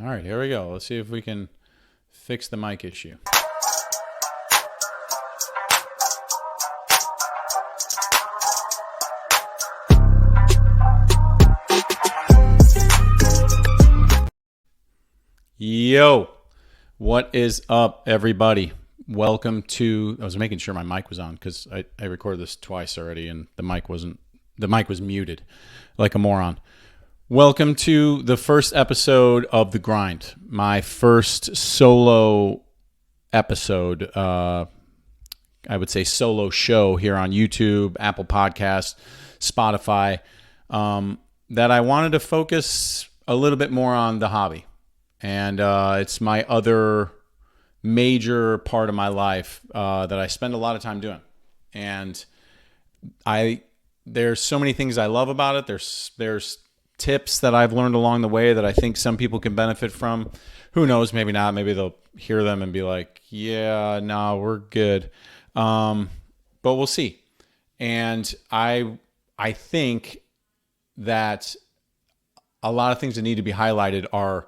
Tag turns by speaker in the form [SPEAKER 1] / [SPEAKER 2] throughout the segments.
[SPEAKER 1] All right, here we go. Let's see if we can fix the mic issue. Yo, what is up, everybody? Welcome to. I was making sure my mic was on because I recorded this twice already, and the mic was muted, like a moron. Welcome to the first episode of The Grind, my first solo episode. I would say solo show here on YouTube, Apple Podcasts, Spotify. That I wanted to focus a little bit more on the hobby. And it's my other major part of my life that I spend a lot of time doing. And there's so many things I love about it. There's tips that I've learned along the way that I think some people can benefit from. Who knows? Maybe not. Maybe they'll hear them and be like, yeah, no, we're good. But we'll see. And I think that a lot of things that need to be highlighted are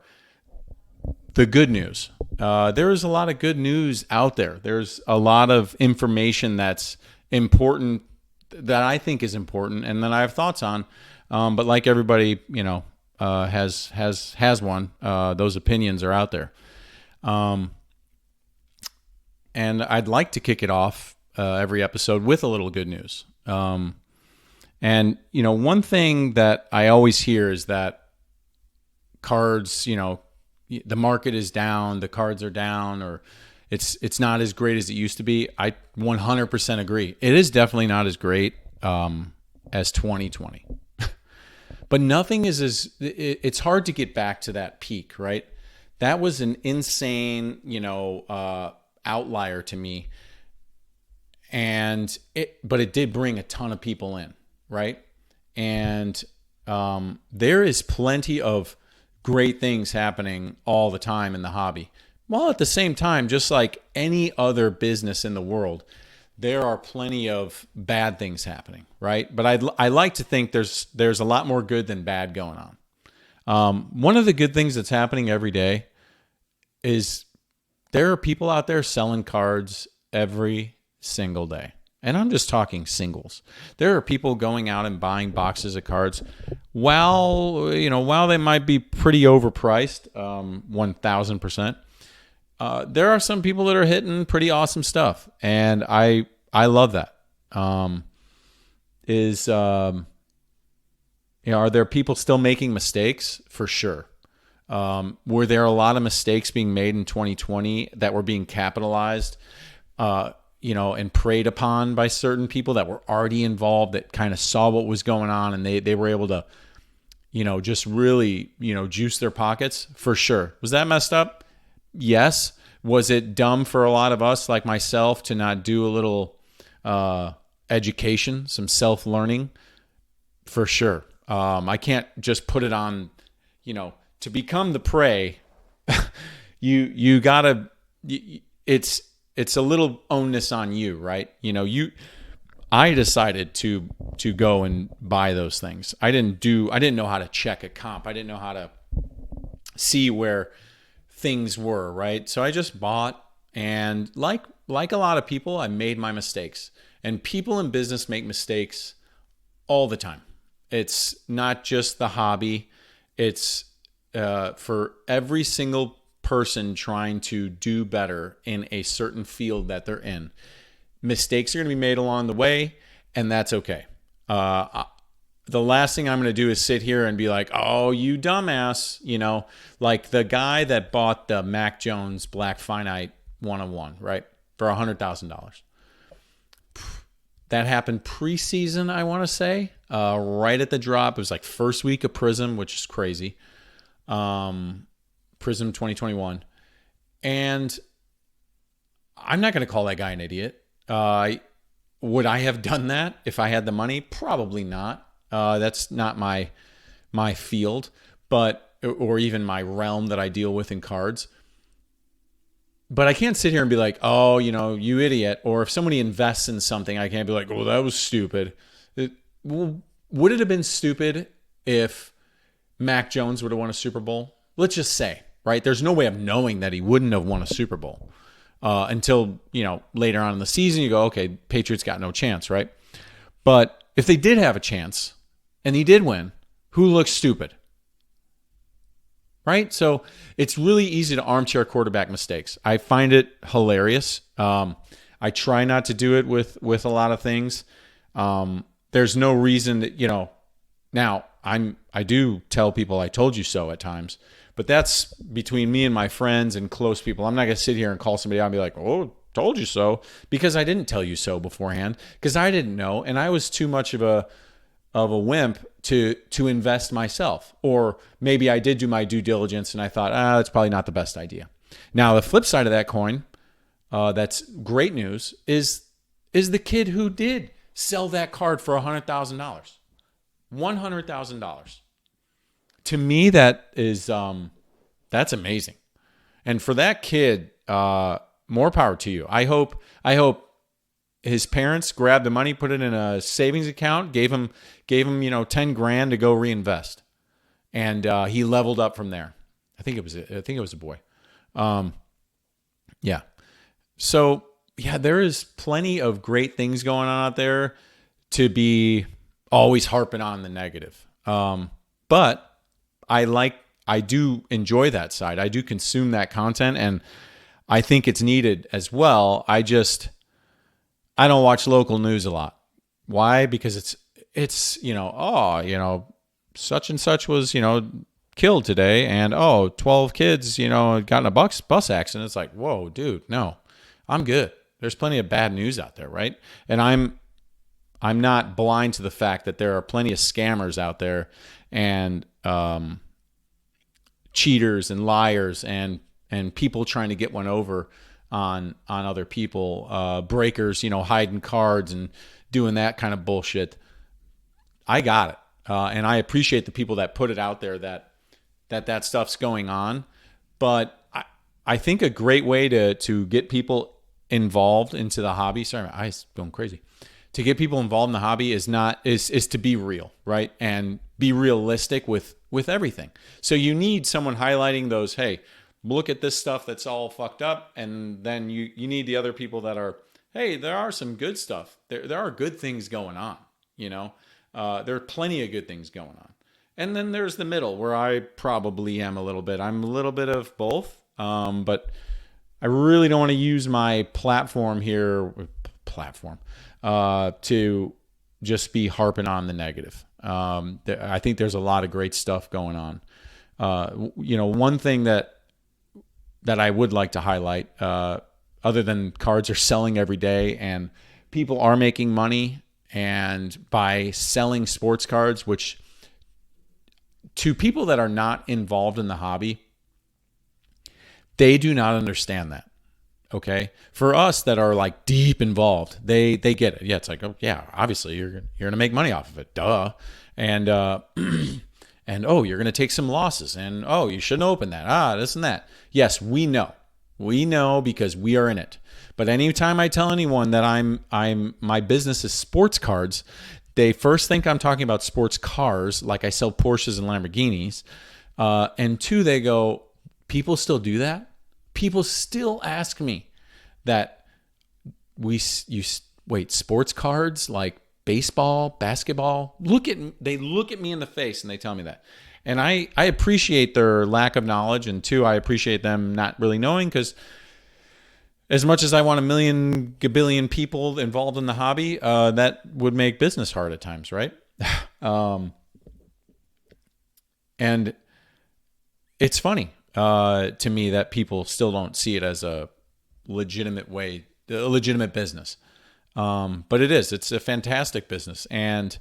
[SPEAKER 1] the good news. There is a lot of good news out there. There's a lot of information that's important that I think is important and that I have thoughts on. But like everybody, has one. Those opinions are out there. And I'd like to kick it off every episode with a little good news. And one thing that I always hear is that cards, the market is down, the cards are down, or it's not as great as it used to be. I 100% agree. It is definitely not as great as 2020. But nothing is it's hard to get back to that peak, right? That was an insane, outlier to me. But it did bring a ton of people in, right? And there is plenty of great things happening all the time in the hobby. While at the same time, just like any other business in the world, there are plenty of bad things happening, right? But I like to think there's a lot more good than bad going on. One of the good things that's happening every day is there are people out there selling cards every single day. And I'm just talking singles. There are people going out and buying boxes of cards. While they might be pretty overpriced, 1,000%, there are some people that are hitting pretty awesome stuff, and I love that. Are there people still making mistakes? For sure. Were there a lot of mistakes being made in 2020 that were being capitalized? And preyed upon by certain people that were already involved, that kind of saw what was going on, and they were able to, just really, juice their pockets? For sure. Was that messed up? Yes. Was it dumb for a lot of us, like myself, to not do a little education, some self-learning? For sure. I can't just put it on, to become the prey. you gotta. It's a little onus on you, right? I decided to go and buy those things. I didn't know how to check a comp. I didn't know how to see where things were, right? So I just bought, and like a lot of people, I made my mistakes. And people in business make mistakes all the time. It's not just the hobby. It's for every single person trying to do better in a certain field that they're in. Mistakes are going to be made along the way, and that's okay. The last thing I'm going to do is sit here and be like, oh, you dumbass, like the guy that bought the Mac Jones Black Finite 101, right, for $100,000. That happened preseason, I want to say, right at the drop. It was like first week of Prism, which is crazy. Prism 2021. And I'm not going to call that guy an idiot. Would I have done that if I had the money? Probably not. That's not my field, or even my realm that I deal with in cards. But I can't sit here and be like, oh, you idiot. Or if somebody invests in something, I can't be like, oh, that was stupid. Would it have been stupid if Mac Jones would have won a Super Bowl? Let's just say, right? There's no way of knowing that he wouldn't have won a Super Bowl until, later on in the season you go, okay, Patriots got no chance, right? But if they did have a chance and he did win, who looks stupid? Right? So it's really easy to armchair quarterback mistakes. I find it hilarious. I try not to do it with a lot of things. There's no reason that, now I do tell people I told you so at times, but that's between me and my friends and close people. I'm not going to sit here and call somebody out and be like, oh, told you so, because I didn't tell you so beforehand, because I didn't know. And I was too much of a wimp to invest myself. Or maybe I did do my due diligence and I thought, that's probably not the best idea. Now, the flip side of that coin, that's great news, is the kid who did sell that card for $100,000. $100,000. To me, that is that's amazing. And for that kid, more power to you. I hope his parents grabbed the money, put it in a savings account, gave him 10 grand to go reinvest, and he leveled up from there. I think it was a boy. Yeah. So yeah, there is plenty of great things going on out there to be always harping on the negative. But I do enjoy that side. I do consume that content, and I think it's needed as well. I don't watch local news a lot. Why? Because it's such and such was, killed today, and 12 kids, got in a bus accident. It's like, whoa, dude, no, I'm good. There's plenty of bad news out there, right? And I'm not blind to the fact that there are plenty of scammers out there, and cheaters and liars and people trying to get one over on other people, breakers, hiding cards and doing that kind of bullshit. I got it. And I appreciate the people that put it out there that stuff's going on. But I think a great way to get people involved into the hobby, sorry, my eyes going crazy. To get people involved in the hobby is to be real, right? And be realistic with everything. So you need someone highlighting those, hey, look at this stuff that's all fucked up. And then you need the other people that are, hey, there are some good stuff. There are good things going on, there are plenty of good things going on. And then there's the middle where I probably am a little bit. I'm a little bit of both. But I really don't want to use my platform to just be harping on the negative. I think there's a lot of great stuff going on. One thing that I would like to highlight, other than cards are selling every day and people are making money, and by selling sports cards, which to people that are not involved in the hobby, they do not understand that. Okay. For us that are like deep involved, they get it. Yeah. It's like, oh yeah, obviously you're going to make money off of it. Duh. And, and, you're going to take some losses, and, you shouldn't open that. This and that. Yes, we know because we are in it. But anytime I tell anyone that my business is sports cards, they first think I'm talking about sports cars, like I sell Porsches and Lamborghinis. And two, they go, people still do that? People still ask me that wait, sports cards like baseball, basketball? They look at me in the face and they tell me that. And I appreciate their lack of knowledge. And two, I appreciate them not really knowing, because as much as I want a million gabillion people involved in the hobby, that would make business hard at times, right? And it's funny to me that people still don't see it as a legitimate business. But it is. It's a fantastic business. And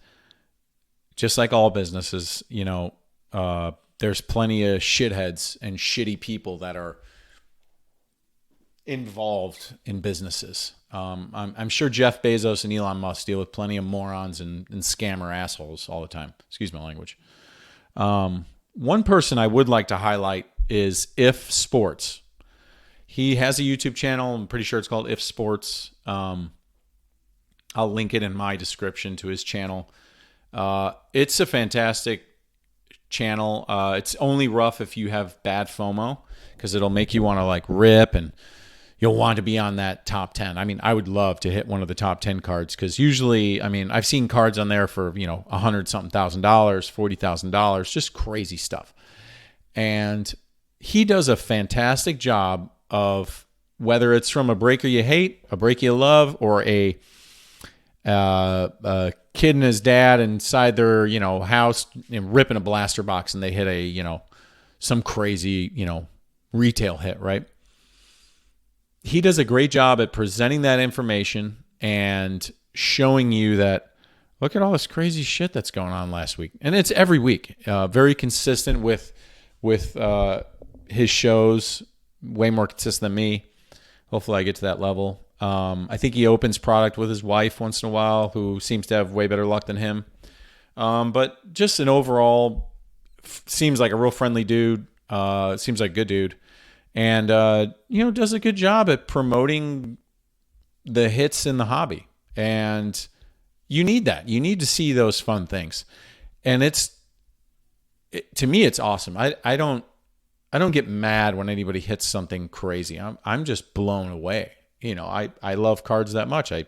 [SPEAKER 1] just like all businesses, there's plenty of shitheads and shitty people that are involved in businesses. I'm sure Jeff Bezos and Elon Musk deal with plenty of morons and scammer assholes all the time. Excuse my language. One person I would like to highlight is If Sports. He has a YouTube channel. I'm pretty sure it's called If Sports. I'll link it in my description to his channel. It's a fantastic channel. It's only rough if you have bad FOMO, because it'll make you want to like rip, and you'll want to be on that top 10. I mean, I would love to hit one of the top 10 cards, because usually, I mean, I've seen cards on there for, $100-something thousand, $40,000, just crazy stuff. And he does a fantastic job of, whether it's from a breaker you hate, a breaker you love, or a kid and his dad inside their, house, ripping a blaster box, and they hit a, some crazy, retail hit, right? He does a great job at presenting that information and showing you that, look at all this crazy shit that's going on last week. And it's every week. Very consistent with his shows, way more consistent than me. Hopefully I get to that level. I think he opens product with his wife once in a while, who seems to have way better luck than him. But just an overall, seems like a real friendly dude. Seems like a good dude. And, does a good job at promoting the hits in the hobby. And you need that. You need to see those fun things. And to me, it's awesome. I don't get mad when anybody hits something crazy. I'm just blown away. I love cards that much. I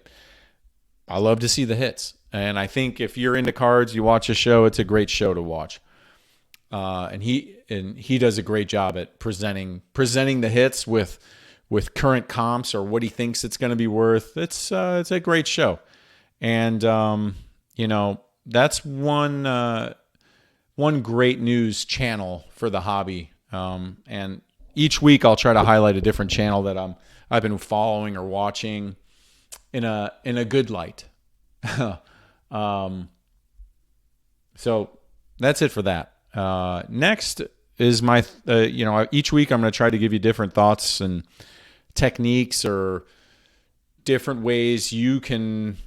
[SPEAKER 1] love to see the hits. And I think if you're into cards, you watch a show, it's a great show to watch. And he does a great job at presenting the hits with current comps, or what he thinks it's going to be worth. It's a great show. And that's one great news channel for the hobby. And each week I'll try to highlight a different channel that I've been following or watching in a good light. So that's it for that. Next is my, each week I'm going to try to give you different thoughts and techniques, or different ways you can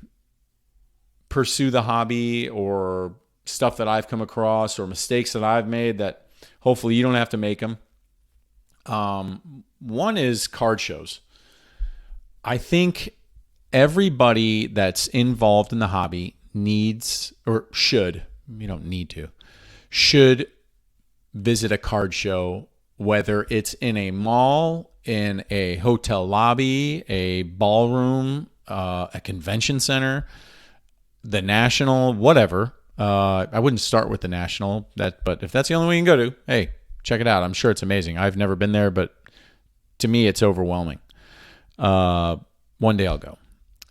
[SPEAKER 1] pursue the hobby, or stuff that I've come across, or mistakes that I've made that hopefully you don't have to make them. One is card shows. I think everybody that's involved in the hobby needs, or should, you don't need to, should visit a card show, whether it's in a mall, in a hotel lobby, a ballroom, a convention center, the National, whatever. I wouldn't start with the National, but if that's the only way you can go to, hey, check it out. I'm sure it's amazing. I've never been there, but to me, it's overwhelming. One day I'll go.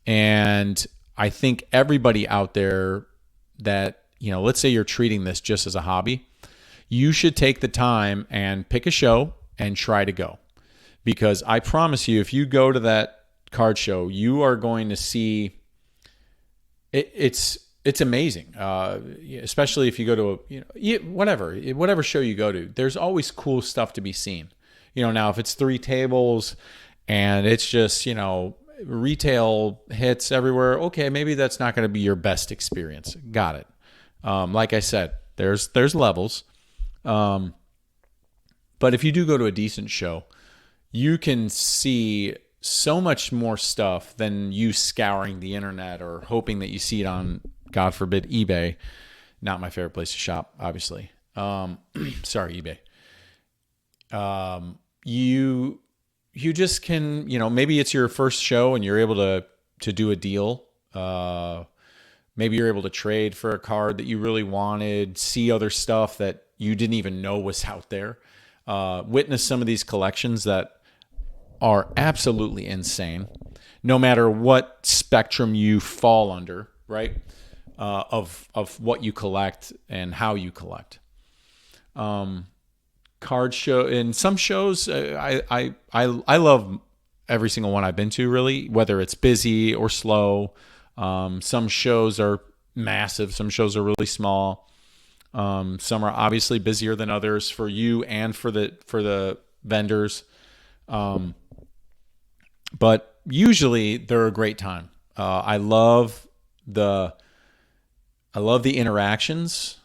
[SPEAKER 1] And I think everybody out there that, let's say you're treating this just as a hobby, you should take the time and pick a show and try to go. Because I promise you, if you go to that card show, you are going to see it's amazing. Especially if you go to whatever show you go to, there's always cool stuff to be seen. Now if it's 3 tables and it's just, retail hits everywhere, okay, maybe that's not going to be your best experience. Got it. Like I said, there's levels. But if you do go to a decent show, you can see so much more stuff than you scouring the internet or hoping that you see it on, God forbid, eBay. Not my favorite place to shop, obviously. Sorry, eBay. You just can, maybe it's your first show and you're able to do a deal. Maybe you're able to trade for a card that you really wanted, see other stuff that you didn't even know was out there. Witness some of these collections that are absolutely insane, no matter what spectrum you fall under, right? Of what you collect and how you collect. Card show, in some shows, I love every single one I've been to, really, whether it's busy or slow. Some shows are massive, some shows are really small. Some are obviously busier than others for you and for the vendors. But usually they're a great time. I love the interactions.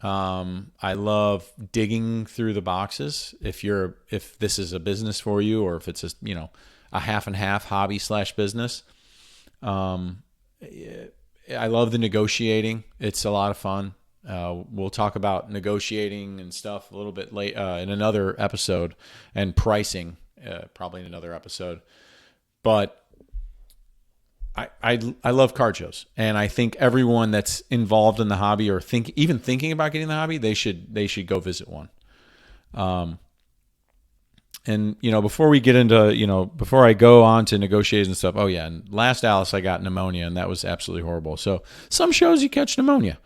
[SPEAKER 1] I love digging through the boxes. If this is a business for you, or if it's a half and half hobby / business. I love the negotiating. It's a lot of fun. We'll talk about negotiating and stuff a little bit late in another episode, and pricing probably in another episode. But I love card shows, and I think everyone that's involved in the hobby or even thinking about getting the hobby, they should go visit one. And before we get into before I go on to negotiations and stuff, oh yeah, and last Dallas I got pneumonia, and that was absolutely horrible. So some shows you catch pneumonia.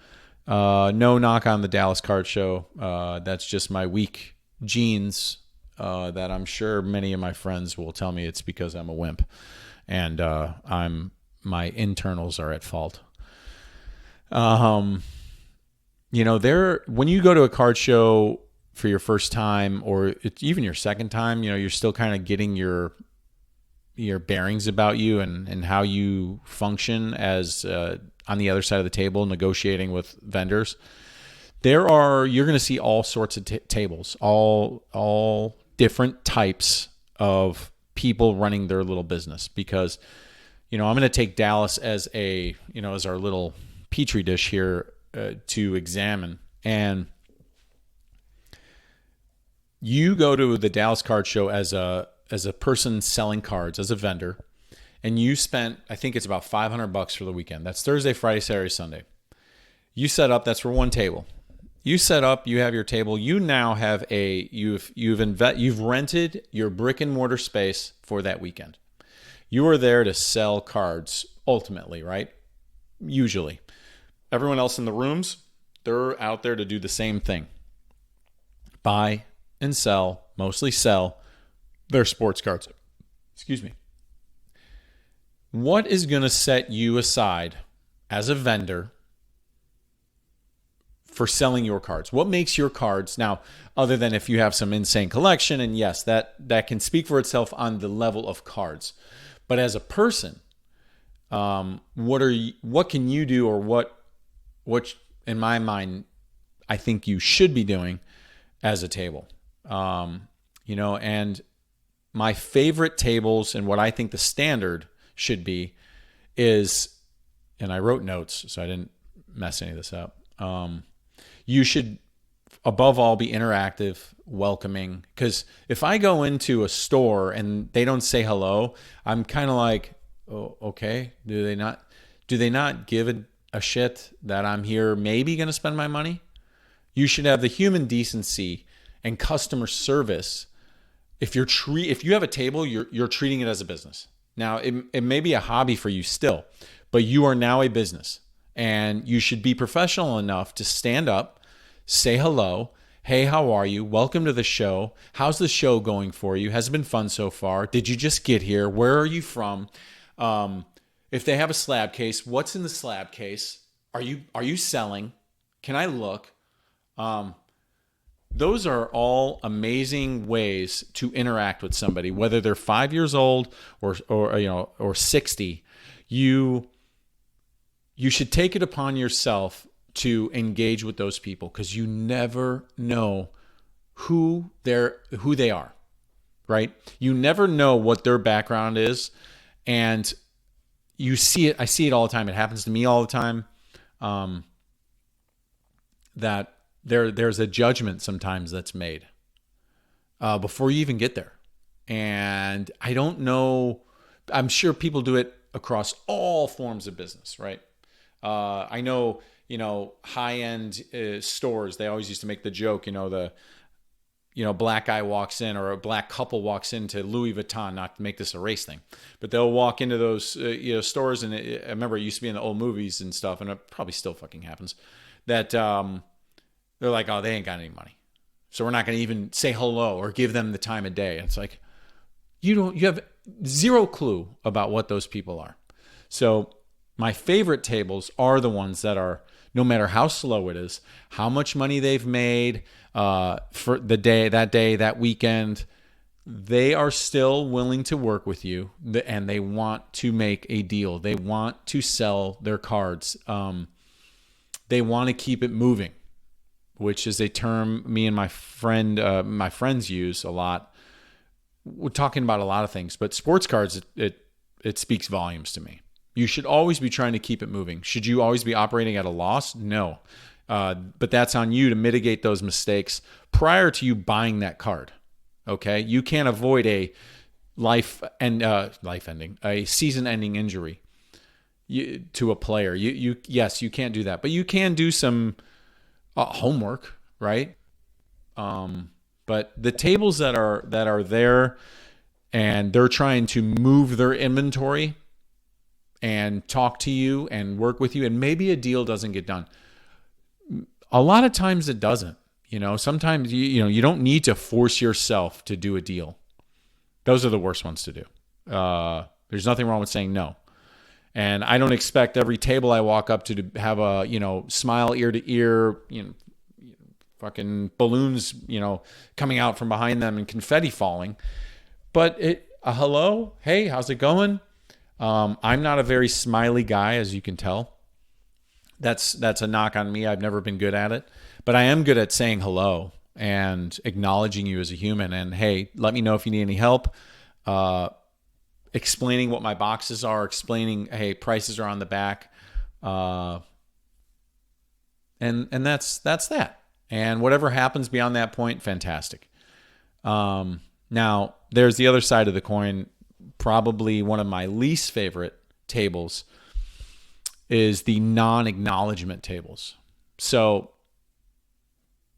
[SPEAKER 1] No knock on the Dallas Card Show. That's just my weak genes. That I'm sure many of my friends will tell me it's because I'm a wimp, and my internals are at fault. When you go to a card show for your first time, or even your second time, you're still kind of getting your bearings about you and how you function as on the other side of the table negotiating with vendors. You're going to see all sorts of tables, all different types of people running their little business, because I'm going to take Dallas as as our little petri dish here to examine. And you go to the Dallas Card Show as a person selling cards, as a vendor, and you spent, I think it's about $500 for the weekend. That's Thursday, Friday, Saturday, Sunday. You set up, that's for one table. You set up, you have your table. You now have you've rented your brick and mortar space for that weekend. You are there to sell cards ultimately, right? Usually. Everyone else in the rooms, they're out there to do the same thing. Buy and sell, mostly sell their sports cards. Excuse me. What is going to set you aside as a vendor for selling your cards? What makes your cards, now, other than if you have some insane collection, and yes, that can speak for itself on the level of cards. But as a person, what can you do, or what in my mind I think you should be doing as a table? And my favorite tables and what I think the standard should be is, and I wrote notes so I didn't mess any of this up. You should, above all, be interactive, welcoming. Because if I go into a store and they don't say hello, I'm kind of like, oh, okay. Do they not give a shit that I'm here maybe going to spend my money? You should have the human decency and customer service. If you have a table, you're treating it as a business. Now, it may be a hobby for you still, but you are now a business, and you should be professional enough to stand up, say hello. Hey, how are you? Welcome to the show. How's the show going for you? Has it been fun so far? Did you just get here? Where are you from? If they have a slab case, what's in the slab case? Are you selling? Can I look? Those are all amazing ways to interact with somebody, whether they're 5 years old or 60. You should take it upon yourself to engage with those people, because you never know who they are, right? You never know what their background is, and you see it. I see it all the time. It happens to me all the time. That there's a judgment sometimes that's made before you even get there. And I don't know, I'm sure people do it across all forms of business, right? I know, high-end stores, they always used to make the joke, the black guy walks in, or a black couple walks into Louis Vuitton, not to make this a race thing, but they'll walk into those stores, and I remember it used to be in the old movies and stuff, and it probably still fucking happens, that they're like, oh, they ain't got any money, so we're not going to even say hello or give them the time of day. And it's like, you have zero clue about what those people are. So my favorite tables are the ones that are, no matter how slow it is, how much money they've made for that weekend, they are still willing to work with you, and they want to make a deal. They want to sell their cards. They want to keep it moving, which is a term me and my friends use a lot. We're talking about a lot of things, but sports cards, it speaks volumes to me. You should always be trying to keep it moving. Should you always be operating at a loss? No. But that's on you to mitigate those mistakes prior to you buying that card. Okay, you can't avoid a a season-ending injury to a player. Yes, you can't do that, but you can do some homework, right? But the tables that are there and they're trying to move their inventory and talk to you and work with you, and maybe a deal doesn't get done. A lot of times it doesn't. Sometimes you don't need to force yourself to do a deal. Those are the worst ones to do. There's nothing wrong with saying no. And I don't expect every table I walk up to have a, smile ear to ear, fucking balloons, coming out from behind them and confetti falling. But a hello, hey, how's it going? I'm not a very smiley guy, as you can tell. That's a knock on me. I've never been good at it, but I am good at saying hello and acknowledging you as a human. And hey, let me know if you need any help. Explaining what my boxes are, explaining, hey, prices are on the back. And that's that. And whatever happens beyond that point, fantastic. Now, there's the other side of the coin. Probably one of my least favorite tables is the non-acknowledgement tables. So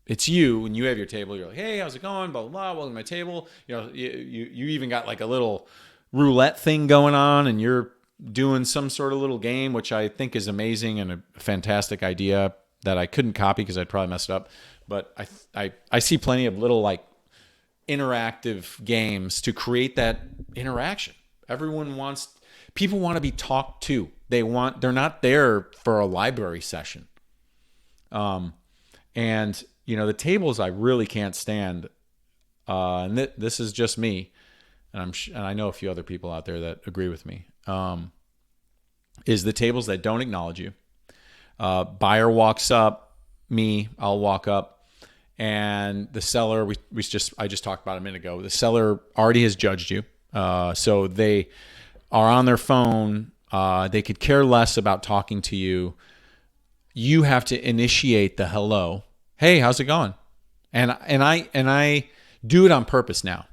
[SPEAKER 1] it's you, when you have your table, you're like, hey, how's it going? Blah, blah, blah, welcome to my table. You even got like a little roulette thing going on, and you're doing some sort of little game, which I think is amazing and a fantastic idea that I couldn't copy because I'd probably mess it up. But I see plenty of little like interactive games to create that interaction. People want to be talked to. They're not there for a library session. And the tables I really can't stand. And this is just me, and I know a few other people out there that agree with me. Is the tables that don't acknowledge you. Buyer walks up, I'll walk up, and the seller I just talked about a minute ago. The seller already has judged you, so they are on their phone. They could care less about talking to you. You have to initiate the hello. Hey, how's it going? And I do it on purpose now.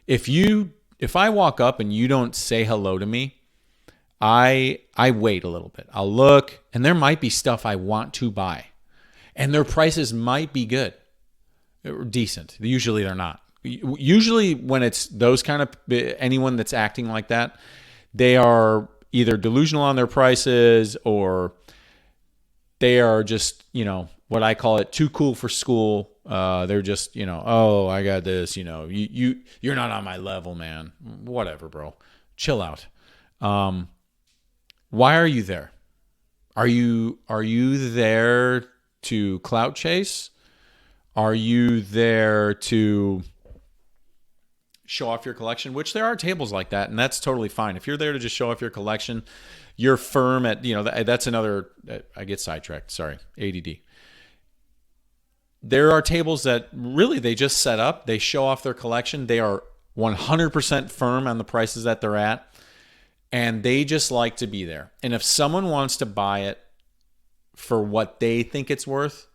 [SPEAKER 1] If I walk up and you don't say hello to me, I wait a little bit. I'll look, and there might be stuff I want to buy, and their prices might be good, or decent. Usually they're not. Usually when it's those kind of anyone that's acting like that, they are either delusional on their prices, or they are just, what I call it, too cool for school. They're just, oh, I got this, you're not on my level, man. Whatever, bro. Chill out. Why are you there? Are you there to clout chase? Are you there to show off your collection? Which there are tables like that, and that's totally fine. If you're there to just show off your collection, you're firm at, that's another, I get sidetracked. Sorry, ADD. There are tables that really they just set up, they show off their collection. They are 100% firm on the prices that they're at, and they just like to be there. And if someone wants to buy it for what they think it's worth,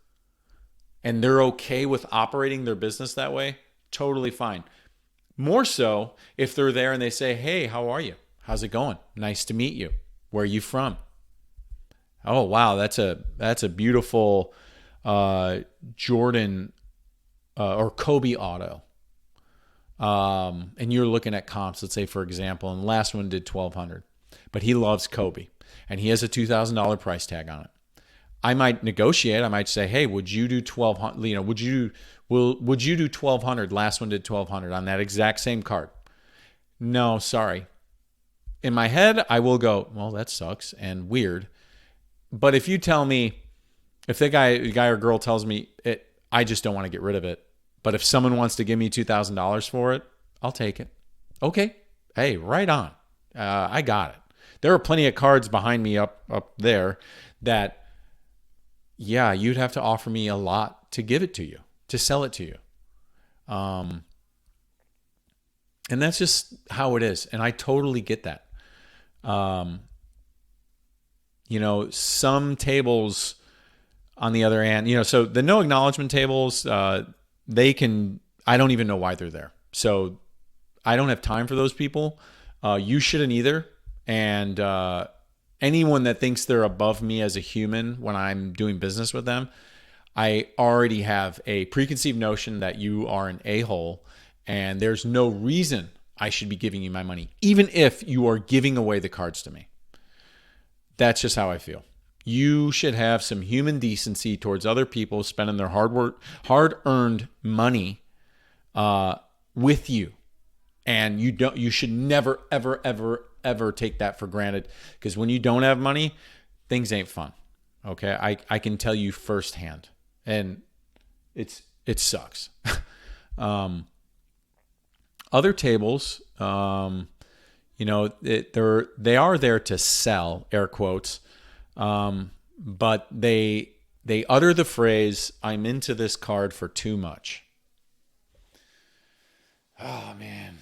[SPEAKER 1] and they're okay with operating their business that way, totally fine. More so if they're there and they say, hey, how are you? How's it going? Nice to meet you. Where are you from? Oh, wow, that's a beautiful Jordan or Kobe auto. And you're looking at comps, let's say, for example, and the last one did $1,200, but he loves Kobe and he has a $2,000 price tag on it. I might negotiate. I might say, hey, would you do $1,200? Would you do $1,200? Last one did $1,200 on that exact same card. No, sorry. In my head, I will go, well, that sucks and weird. But if you tell me, if the guy or girl tells me it, I just don't want to get rid of it. But if someone wants to give me $2,000 for it, I'll take it. Okay. Hey, right on. I got it. There are plenty of cards behind me up there that, yeah, you'd have to offer me a lot to give it to you, to sell it to you. And that's just how it is. And I totally get that. Some tables on the other hand, so the no acknowledgement tables, I don't even know why they're there. So I don't have time for those people. You shouldn't either. And anyone that thinks they're above me as a human when I'm doing business with them, I already have a preconceived notion that you are an a-hole, and there's no reason I should be giving you my money, even if you are giving away the cards to me. That's just how I feel. You should have some human decency towards other people spending their hard-earned money with you. And you should never, ever, ever, ever take that for granted, because when you don't have money, things ain't fun. Okay. I can tell you firsthand, and it sucks. Other tables, they are there to sell, air quotes. But they utter the phrase, "I'm into this card for too much." Oh man.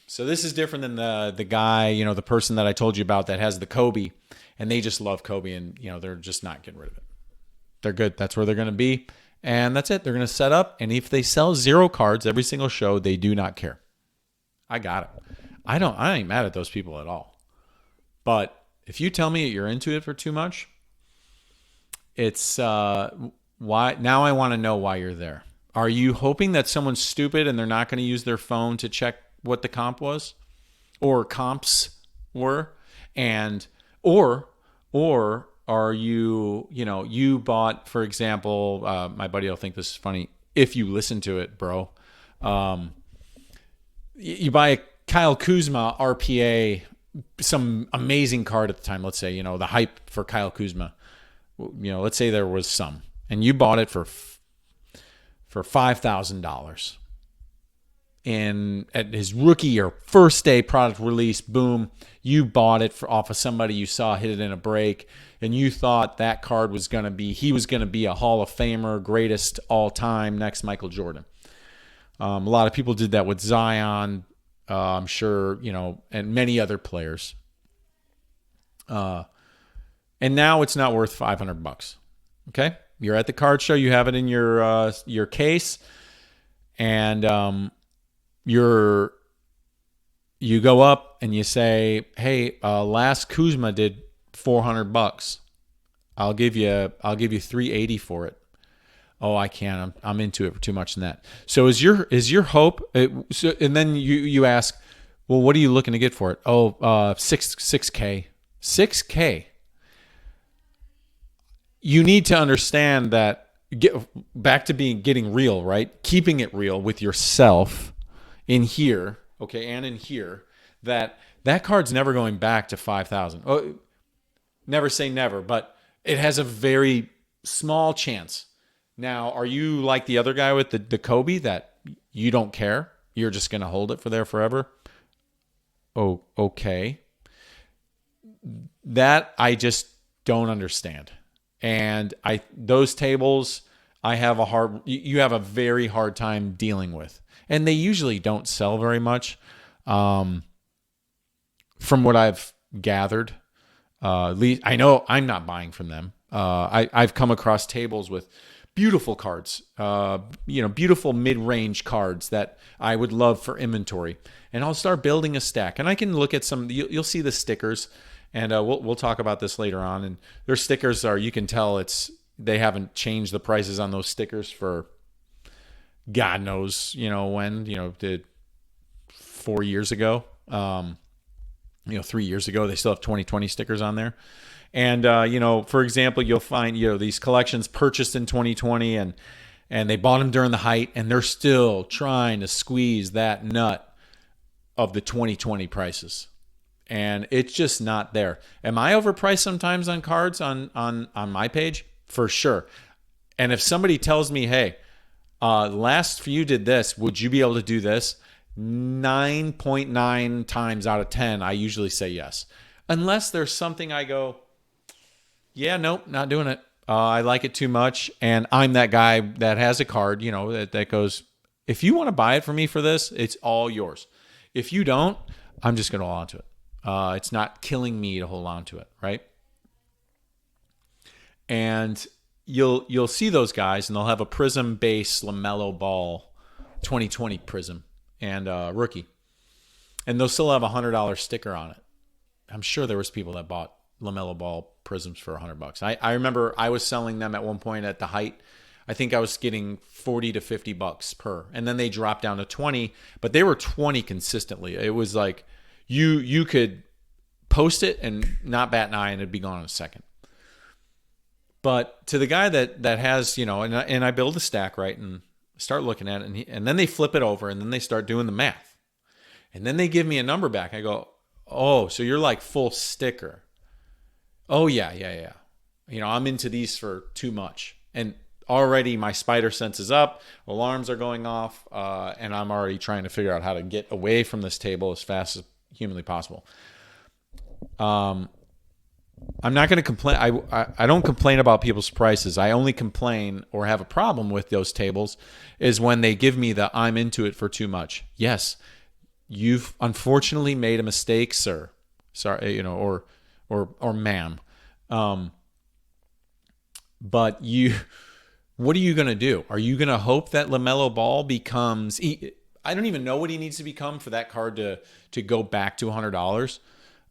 [SPEAKER 1] So this is different than the guy, the person that I told you about that has the Kobe, and they just love Kobe, and they're just not getting rid of it. They're good. That's where they're going to be, and that's it. They're going to set up, and if they sell 0 cards every single show, they do not care. I got it. I ain't mad at those people at all. But if you tell me you're into it for too much, it's why. Now I want to know why you're there. Are you hoping that someone's stupid and they're not going to use their phone to check what the comp was or comps were? And or are you, you bought, for example, my buddy will think this is funny if you listen to it, bro. You buy a Kyle Kuzma RPA, some amazing card at the time. Let's say, the hype for Kyle Kuzma, let's say there was some, and you bought it for $5,000. And at his rookie or first day product release, boom, you bought it off of somebody you saw hit it in a break, and you thought that card was going to be, he was going to be a Hall of Famer, greatest all time, next Michael Jordan. A lot of people did that with Zion, I'm sure, and many other players. And now it's not worth $500. Okay, you're at the card show, you have it in your case, and you go up and you say, "Hey, last Kuzma did $400. I'll give you $380 for it." Oh, I can't. I'm into it for too much than that. So is your hope? And then you ask, well, what are you looking to get for it? Oh, $6K. $6K. You need to understand that. Get back to getting real, right? Keeping it real with yourself in here, okay, and in here. That card's never going back to 5,000. Oh, never say never, but it has a very small chance. Now, are you like the other guy with the Kobe that you don't care? You're just going to hold it for there forever? Oh, okay. That I just don't understand. And those tables, you have a very hard time dealing with. And they usually don't sell very much. From what I've gathered, at least I know I'm not buying from them. I've come across tables with beautiful cards, beautiful mid-range cards that I would love for inventory. And I'll start building a stack. And I can look at some, you'll see the stickers, and we'll talk about this later on. And their stickers you can tell they haven't changed the prices on those stickers for God knows, when, 4 years ago, 3 years ago, they still have 2020 stickers on there. And, for example, you'll find, these collections purchased in 2020 and they bought them during the height, and they're still trying to squeeze that nut of the 2020 prices. And it's just not there. Am I overpriced sometimes on cards on my page? For sure. And if somebody tells me, hey, last few did this, would you be able to do this? 9.9 times out of 10, I usually say yes. Unless there's something I go, yeah, nope, not doing it. I like it too much. And I'm that guy that has a card, that goes, if you want to buy it for me for this, it's all yours. If you don't, I'm just going to hold on to it. It's not killing me to hold on to it, right? And you'll see those guys, and they'll have a Prism base LaMelo Ball 2020 Prism and rookie, and they'll still have $100 sticker on it. I'm sure there was people that bought LaMelo Ball Prisms for $100. I remember I was selling them at one point at the height. I think I was getting 40 to 50 bucks per, and then they dropped down to 20, but they were 20 consistently. It was like you could post it and not bat an eye, and it'd be gone in a second. But to the guy that has, and I build a stack, right, and start looking at it, and then they flip it over, and then they start doing the math, and then they give me a number back. I go, oh, so you're like full sticker. Oh yeah. I'm into these for too much, and already my spider sense is up, alarms are going off, and I'm already trying to figure out how to get away from this table as fast as humanly possible. I'm not going to complain. I don't complain about people's prices. I only complain or have a problem with those tables is when they give me the I'm into it for too much. Yes, you've unfortunately made a mistake, sir. Sorry, or ma'am. But what are you going to do? Are you going to hope that LaMelo Ball becomes? I don't even know what he needs to become for that card to go back to $100.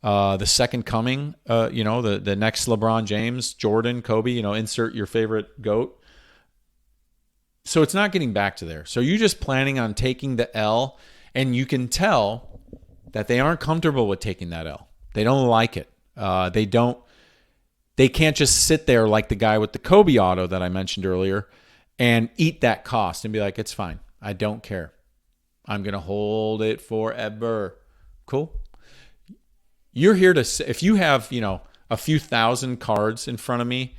[SPEAKER 1] The second coming, the next LeBron James, Jordan, Kobe, insert your favorite GOAT. So it's not getting back to there. So you're just planning on taking the L, and you can tell that they aren't comfortable with taking that L. They don't like it. They can't just sit there like the guy with the Kobe auto that I mentioned earlier and eat that cost and be like, it's fine. I don't care. I'm going to hold it forever. Cool. You're here to, if you have, a few thousand cards in front of me,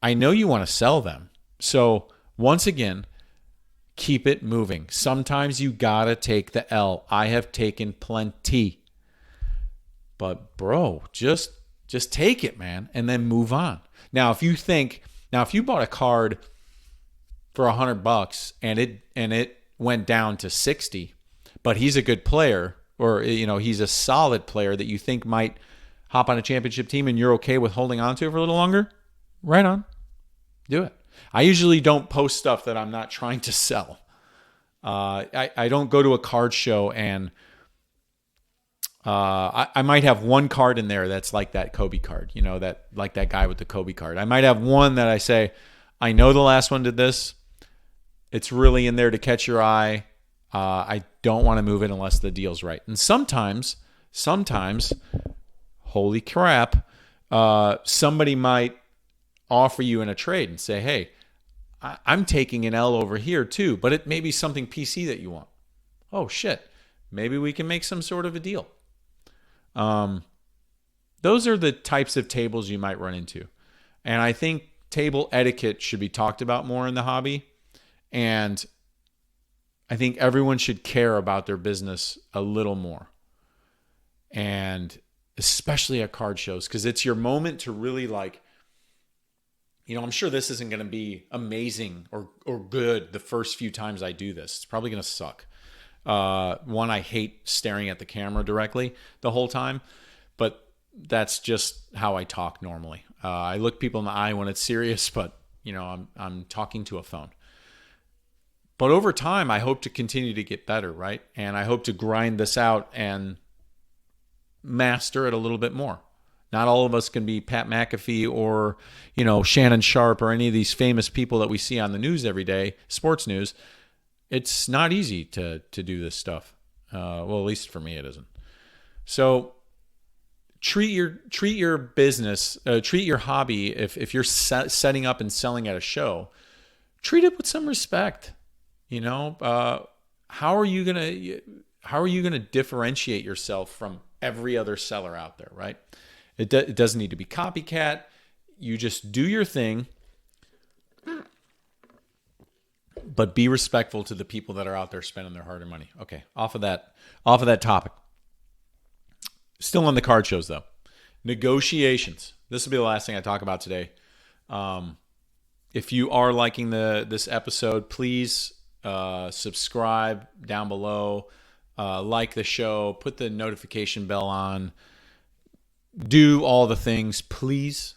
[SPEAKER 1] I know you want to sell them. So once again, keep it moving. Sometimes you got to take the L. I have taken plenty. But bro, just take it, man, and then move on. Now, if you bought a card for $100 and it went down to 60, but he's a good player, or he's a solid player that you think might hop on a championship team, and you're okay with holding on to it for a little longer, right on, do it. I usually don't post stuff that I'm not trying to sell. I don't go to a card show and I might have one card in there that's like that Kobe card, that like that guy with the Kobe card. I might have one that I say, I know the last one did this. It's really in there to catch your eye. I don't want to move it unless the deal's right. And sometimes, holy crap, somebody might offer you in a trade and say, hey, I'm taking an L over here too, but it may be something PC that you want. Oh shit, maybe we can make some sort of a deal. Those are the types of tables you might run into. And I think table etiquette should be talked about more in the hobby. And I think everyone should care about their business a little more. And especially at card shows, because it's your moment to really I'm sure this isn't going to be amazing or good the first few times I do this. It's probably going to suck. One, I hate staring at the camera directly the whole time, but that's just how I talk normally. I look people in the eye when it's serious, but I'm talking to a phone. But over time, I hope to continue to get better, right? And I hope to grind this out and master it a little bit more. Not all of us can be Pat McAfee or, Shannon Sharp or any of these famous people that we see on the news every day, sports news. It's not easy to do this stuff. Well, at least for me, it isn't. So treat your business, treat your hobby. If you're setting up and selling at a show, treat it with some respect. How are you gonna differentiate yourself from every other seller out there, right? It doesn't need to be copycat. You just do your thing, but be respectful to the people that are out there spending their hard-earned money. Okay, off of that topic. Still on the card shows though. Negotiations. This will be the last thing I talk about today. If you are liking this episode, please subscribe down below. Like the show. Put the notification bell on. Do all the things, please.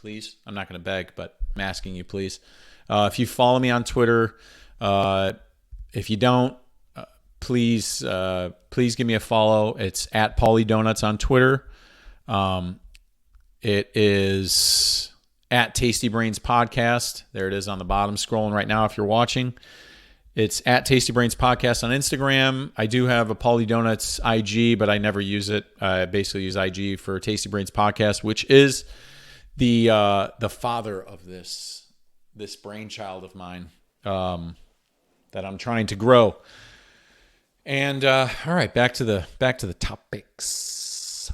[SPEAKER 1] I'm not going to beg, but I'm asking you, please. If you follow me on Twitter, if you don't, please give me a follow. It's at Paulie Donuts on Twitter. It is at Tasty Brains Podcast. There it is on the bottom, scrolling right now if you're watching. It's at Tasty Brains Podcast on Instagram. I do have a Paulie Donuts IG, but I never use it. I basically use IG for Tasty Brains Podcast, which is the father of this brainchild of mine that I'm trying to grow. And all right, back to the topics.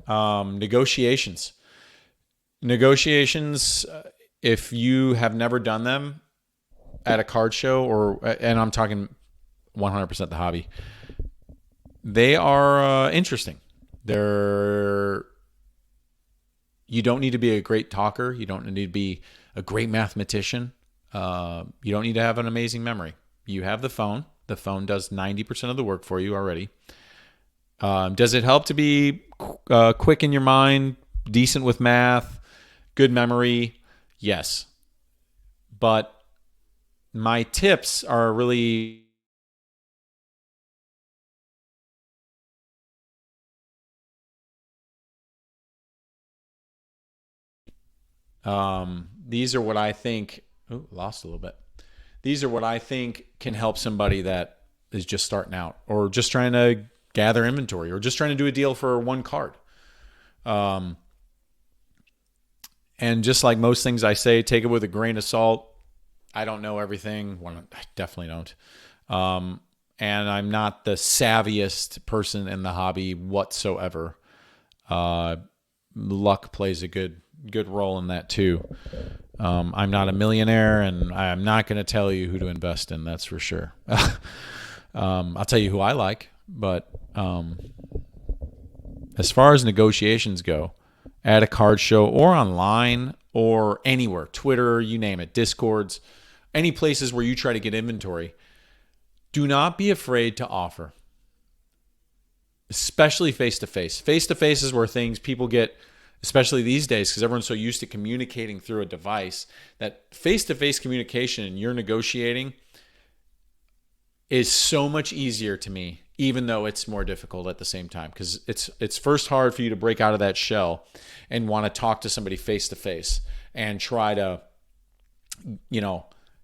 [SPEAKER 1] Negotiations. If you have never done them at a card show, and I'm talking 100% the hobby, they are interesting. You don't need to be a great talker. You don't need to be a great mathematician. You don't need to have an amazing memory. You have the phone. The phone does 90% of the work for you already. Does it help to be quick in your mind, decent with math, good memory? Yes. But my tips are really these are what I think. Oh, lost a little bit. These are what I think can help somebody that is just starting out or just trying to gather inventory or just trying to do a deal for one card. And just like most things I say, take it with a grain of salt. I don't know everything. Well, I definitely don't. And I'm not the savviest person in the hobby whatsoever. Luck plays a good role in that too. I'm not a millionaire, and I'm not going to tell you who to invest in. That's for sure. I'll tell you who I like, but as far as negotiations go, at a card show or online or anywhere, Twitter, you name it, Discords, any places where you try to get inventory, do not be afraid to offer, especially face-to-face. Face-to-face is where people get, especially these days, because everyone's so used to communicating through a device, that face-to-face communication and you're negotiating is so much easier to me, even though it's more difficult at the same time, because it's first hard for you to break out of that shell and want to talk to somebody face-to-face and try to,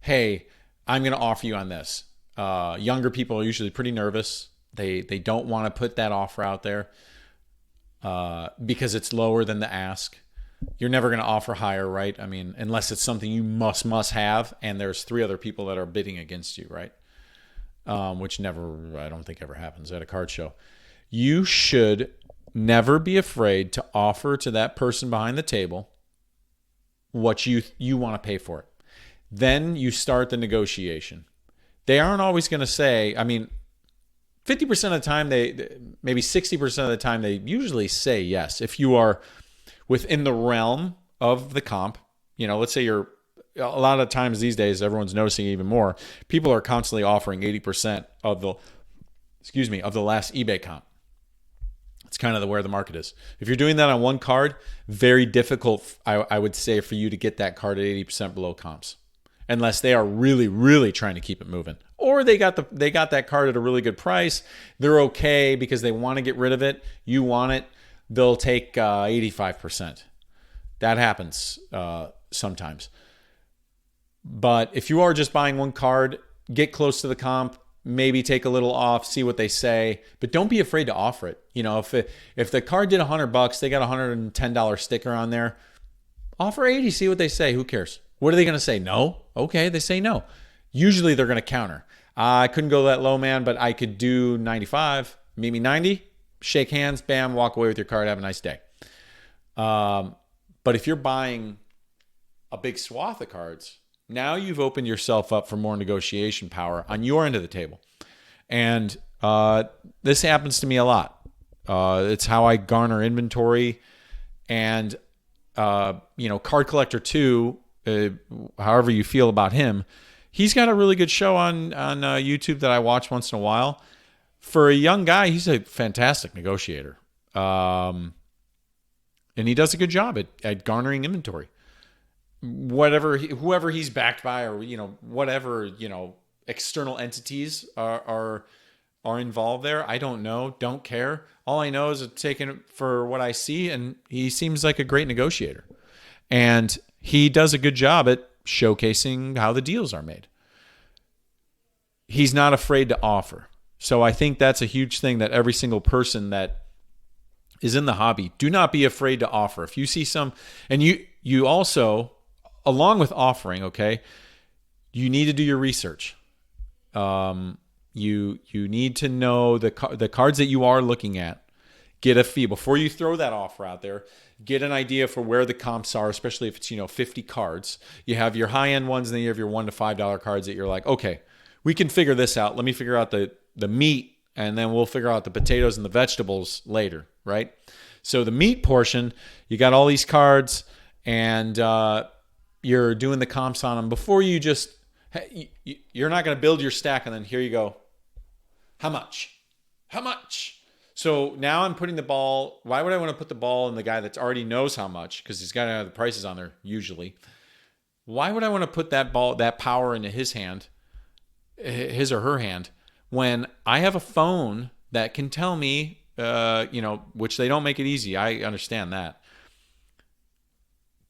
[SPEAKER 1] hey, I'm going to offer you on this. Younger people are usually pretty nervous. They don't want to put that offer out there because it's lower than the ask. You're never going to offer higher, right? I mean, unless it's something you must have, and there's 3 other people that are bidding against you, right? Which I don't think ever happens at a card show. You should never be afraid to offer to that person behind the table what you want to pay for it. Then you start the negotiation. They aren't always going to say, 50% of the time, maybe 60% of the time, they usually say yes. If you are within the realm of the comp, let's say a lot of times these days, everyone's noticing even more, people are constantly offering 80% of the last eBay comp. It's kind of where the market is. If you're doing that on one card, very difficult, I would say, for you to get that card at 80% below comps, unless they are really, really trying to keep it moving. Or they got that card at a really good price. They're okay because they want to get rid of it. You want it. They'll take 85%. That happens sometimes. But if you are just buying one card, get close to the comp, maybe take a little off, see what they say, but don't be afraid to offer it. If the card did $100, they got a $110 sticker on there, offer 80, see what they say. Who cares? What are they going to say? No? Okay, they say no. Usually they're going to counter. I couldn't go that low, man, but I could do 95. Meet me 90, shake hands, bam, walk away with your card, have a nice day. But if you're buying a big swath of cards, now you've opened yourself up for more negotiation power on your end of the table. And this happens to me a lot. It's how I garner inventory. And, Card Collector 2, however you feel about him, he's got a really good show on YouTube that I watch once in a while. For a young guy, he's a fantastic negotiator. And he does a good job at garnering inventory. whoever he's backed by, or whatever external entities are involved there. I don't know, don't care. All I know is taking it for what I see, and he seems like a great negotiator, and he does a good job at showcasing how the deals are made. He's not afraid to offer. So I think that's a huge thing that every single person that is in the hobby, do not be afraid to offer. If you see and you also, along with offering, okay, you need to do your research. You need to know the cards that you are looking at. Get a fee before you throw that offer out there. Get an idea for where the comps are, especially if it's 50 cards. You have your high end ones, and then you have your $1 to $5 cards that you're like, okay, we can figure this out. Let me figure out the meat, and then we'll figure out the potatoes and the vegetables later, right? So the meat portion, you got all these cards, and you're doing the comps on them before you just. You're not going to build your stack and then here you go. How much? How much? So now I'm putting the ball. Why would I want to put the ball in the guy that already knows how much? Because he's got to have the prices on there usually. Why would I want to put that power into his or her hand, when I have a phone that can tell me, which they don't make it easy. I understand that.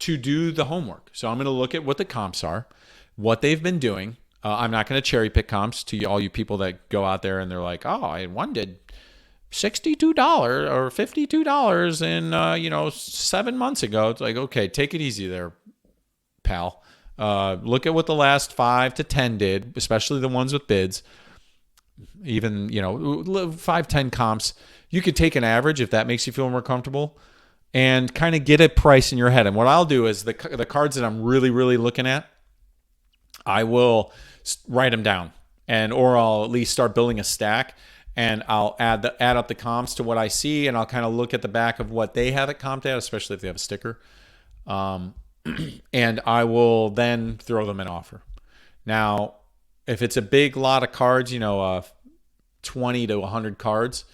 [SPEAKER 1] To do the homework. So I'm going to look at what the comps are, what they've been doing. I'm not going to cherry pick comps to all you people that go out there and they're like, oh, one did $62 or $52 in 7 months ago. It's like, okay, take it easy there, pal. Look at what the last 5 to 10 did, especially the ones with bids. Even 5-10 comps, you could take an average if that makes you feel more comfortable, and kind of get a price in your head. And what I'll do is the cards that I'm really, really looking at, I will write them down, or I'll at least start building a stack, and I'll add up the comps to what I see, and I'll kind of look at the back of what they have it comped at, especially if they have a sticker, and I will then throw them an offer. Now, if it's a big lot of cards, 20 to 100 cards,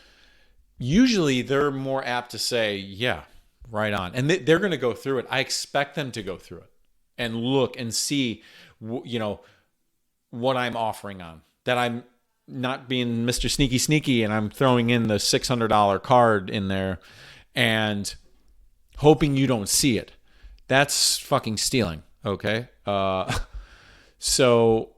[SPEAKER 1] usually they're more apt to say, yeah, right on. And they're going to go through it. I expect them to go through it and look and see, what I'm offering on. That I'm not being Mr. Sneaky and I'm throwing in the $600 card in there and hoping you don't see it. That's fucking stealing, okay? So,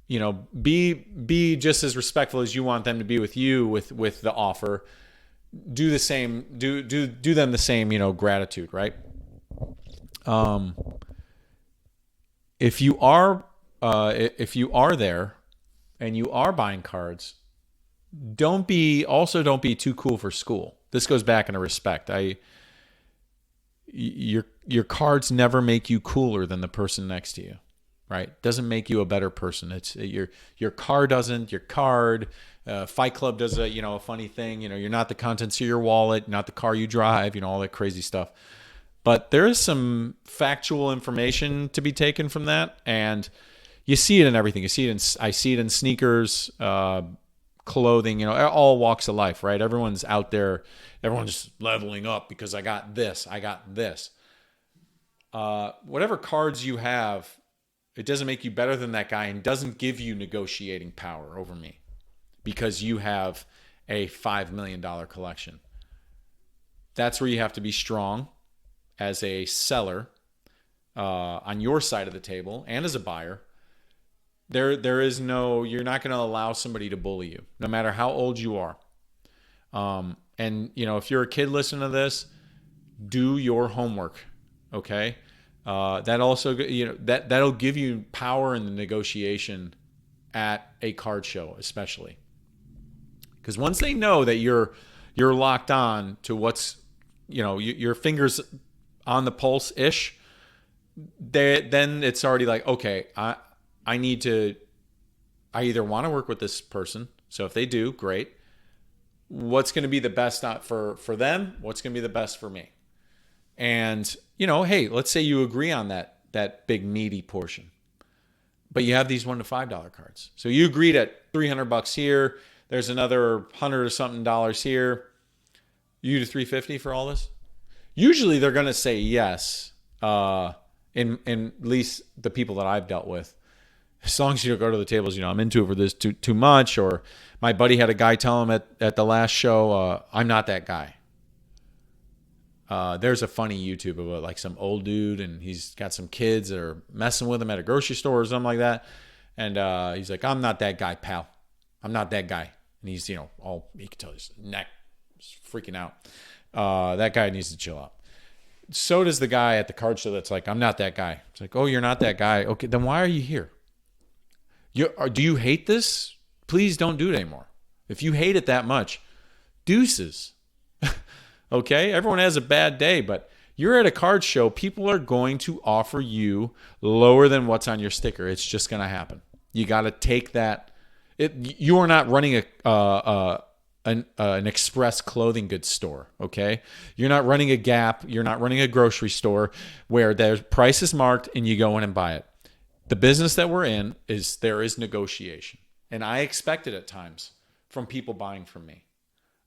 [SPEAKER 1] be just as respectful as you want them to be with you with the offer. Do the same. Do them the same. Gratitude, right? If you are there and you are buying cards, don't be too cool for school. This goes back into respect. Your cards never make you cooler than the person next to you, right? Doesn't make you a better person. It's your car doesn't. Your card, Fight Club does a funny thing. You're not the contents of your wallet, not the car you drive. All that crazy stuff. But there is some factual information to be taken from that, and you see it in everything. I see it in sneakers, clothing, all walks of life, right? Everyone's out there. Everyone's leveling up because I got this. Whatever cards you have, it doesn't make you better than that guy and doesn't give you negotiating power over me because you have a $5 million collection. That's where you have to be strong as a seller on your side of the table and as a buyer. There is no, you're not going to allow somebody to bully you, no matter how old you are. And if you're a kid listening to this, do your homework. Okay. That also, that'll give you power in the negotiation at a card show, especially. Because once they know that you're locked on to what's, your fingers on the pulse ish, then it's already like, okay, I either want to work with this person. So if they do, great. What's going to be the best for them? What's going to be the best for me? And, hey, let's say you agree on that big meaty portion, but you have these $1 to $5 cards. So you agreed at $300 here. There's another $100 or something here. You to $350 for all this. Usually they're going to say yes In at least the people that I've dealt with. As long as you don't go to the tables, I'm into it for this too much. Or my buddy had a guy tell him at the last show, I'm not that guy. There's a funny YouTube about like some old dude, and he's got some kids that are messing with him at a grocery store or something like that. And he's like, I'm not that guy, pal. I'm not that guy. And he's, you can tell his neck is freaking out. That guy needs to chill out. So does the guy at the card show that's like, I'm not that guy. It's like, oh, you're not that guy. Okay, then why are you here? Do you hate this? Please don't do it anymore. If you hate it that much, deuces. Okay? Everyone has a bad day, but you're at a card show. People are going to offer you lower than what's on your sticker. It's just going to happen. You got to take that. You are not running an express clothing goods store, okay? You're not running a Gap. You're not running a grocery store where their price is marked and you go in and buy it. The business that we're in there is negotiation. And I expect it at times from people buying from me.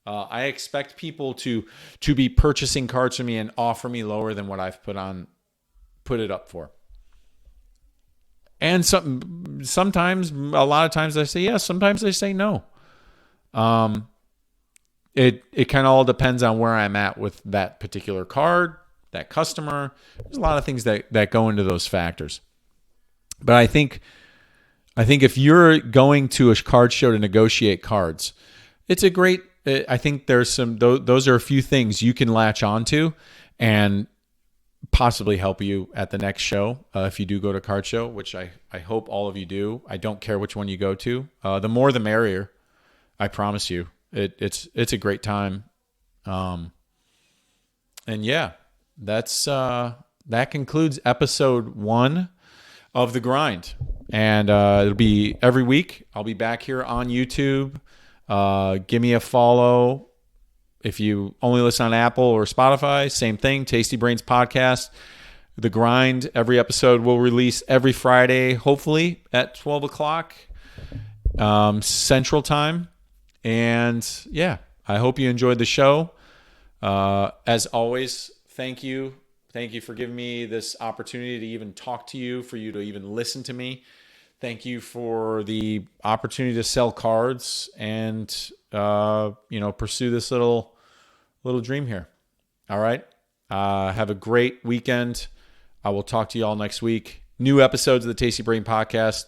[SPEAKER 1] I expect people to be purchasing cards from me and offer me lower than what I've put it up for. And sometimes, a lot of times I say yes, sometimes I say no. It kind of all depends on where I'm at with that particular card, that customer. There's a lot of things that go into those factors. But I think if you're going to a card show to negotiate cards, it's a great. I think there's those are a few things you can latch onto and possibly help you at the next show if you do go to a card show, which I hope all of you do. I don't care which one you go to. The more the merrier. I promise you. It's a great time. And yeah, that concludes episode 1 of The Grind. And it'll be every week. I'll be back here on YouTube. Give me a follow. If you only listen on Apple or Spotify, same thing. Tasty Brains Podcast. The Grind. Every episode will release every Friday, hopefully at 12 o'clock Central Time. And yeah, I hope you enjoyed the show. As always, thank you. Thank you for giving me this opportunity to even talk to you, for you to even listen to me. Thank you for the opportunity to sell cards and, pursue this little dream here. All right. Have a great weekend. I will talk to you all next week. New episodes of the Tasty Brain Podcast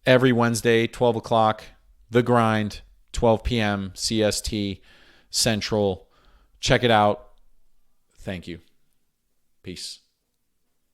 [SPEAKER 1] every Wednesday, 12 o'clock. The Grind, 12 p.m. CST Central. Check it out. Thank you. Peace.